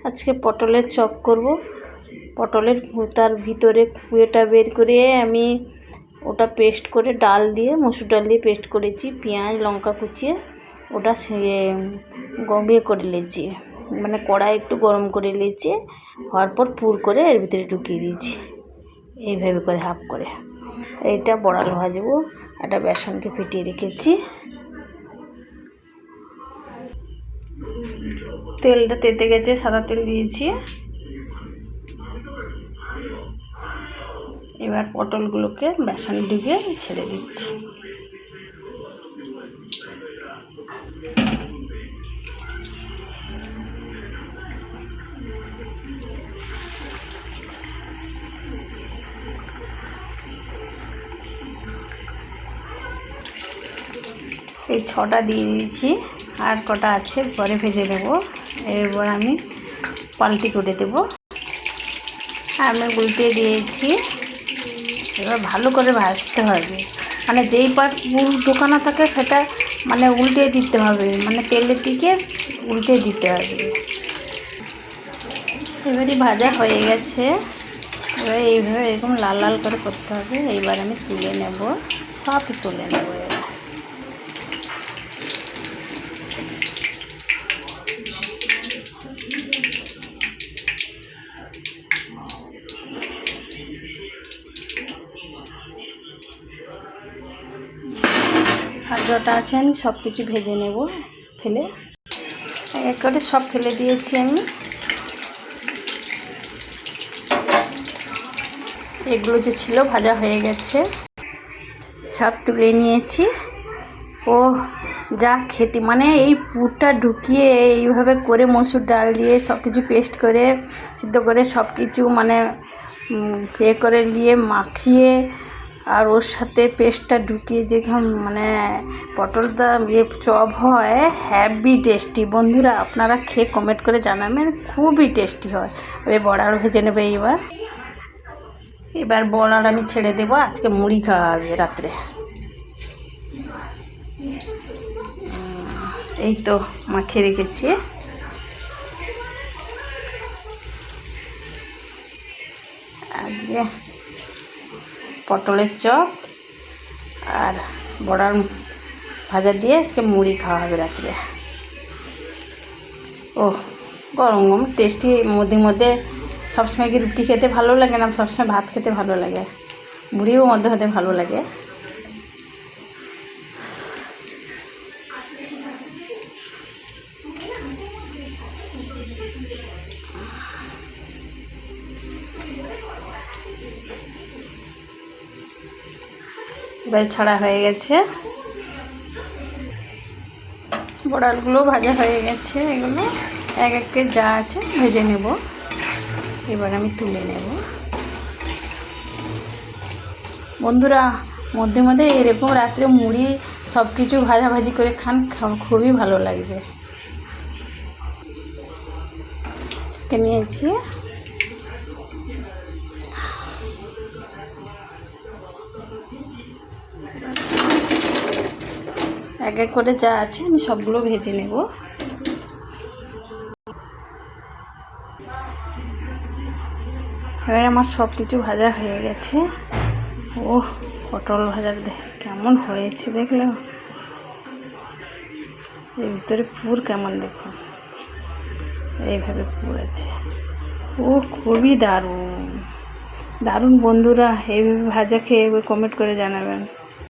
আজকে পটলের চপ করব। পটলের তার ভিতরে কুয়েটা বের করে আমি ওটা পেস্ট করে ডাল দিয়ে মসুর ডাল দিয়ে পেস্ট করেছি, পেঁয়াজ লঙ্কা কুচিয়ে ওটা গমিয়ে করে নিয়েছি, মানে কড়াই একটু গরম করে নিয়েছি। হওয়ার পর পুর করে এর ভিতরে ঢুকিয়ে দিয়েছি এইভাবে করে হাফ করে। এইটা বড়াল ভাজবো। একটা বেসনকে ফেটিয়ে রেখেছি, তেলটা তেতে গেছে, সাদা তেল দিয়েছি। এবার পটলগুলোকে বেসনে ডুবিয়ে ছেড়ে দিচ্ছি। এই 6টা দিয়ে দিয়েছি, আর কটা আছে পরে ভেজে নেব। এরপর আমি পাল্টি করে দেবো। আমি উল্টে দিয়েছি। এবার ভালো করে ভাজতে হবে, মানে যেই পাট ঢোকানো থাকে সেটা মানে উল্টে দিতে হবে, মানে তেলের দিকে উল্টে দিতে হবে। এবারে ভাজা হয়ে গেছে। এবার এইভাবে এরকম লাল লাল করে করতে হবে। এইবার আমি তুলে নেব, সব তুলে নেব। আর যটা আছে আমি সব কিছু ভেজে নেব। ফেলে এক করে সব ফেলে দিয়েছি আমি। এগুলো যে ছিল ভাজা হয়ে গেছে, সব তুলে নিয়েছি। ও যা খেতে, মানে এই পুরটা ঢুকিয়ে এইভাবে করে মসুর ডাল দিয়ে সব কিছু পেস্ট করে সিদ্ধ করে সব কিছু মানে করে নিয়ে মাখিয়ে আর ওর সাথে পেস্টটা ঢুকিয়ে যেরকম মানে পটলটা চপ হয়, হ্যাভি টেস্টি। বন্ধুরা আপনারা খেয়ে কমেন্ট করে জানাবেন, খুবই টেস্টি হয়। এবার বড়ার ভেজে নেবে। এবার বড়ার আমি ছেড়ে দেবো। আজকে মুড়ি খাওয়া হবে রাত্রে। এই তো মাখিয়ে রেখেছি। আজকে পটলের চপ আর বড়ার ভাজা দিয়ে আজকে মুড়ি খাওয়া হবে রাত্রে। ও গরম গরম টেস্টি। মধ্যে মধ্যে সবসময় কি রুটি খেতে ভালো লাগে না, সবসময় ভাত খেতে ভালো লাগে, মুড়িও মধ্যে মধ্যে ভালো লাগে। এবার ছাড়া হয়ে গেছে, বড়ালগুলো ভাজা হয়ে গেছে। এগুলো এক এক যা আছে ভেজে নেব। এবার আমি তুলে নেব। বন্ধুরা মধ্যে মধ্যে এরকম রাত্রে মুড়ি সব কিছু ভাজাভাজি করে খান, খুবই ভালো লাগবে। নিয়েছি এক এক করে যা আছে আমি সবগুলো ভেজে নেব। এবার আমার সব কিছু ভাজা হয়ে গেছে। ও পটল ভাজা কেমন হয়েছে দেখলে, এর ভিতরে পুর কেমন দেখো, এইভাবে পুর আছে। ও খুবই দারুণ দারুণ। বন্ধুরা এইভাবে ভাজা খেয়ে কমেন্ট করে জানাবেন।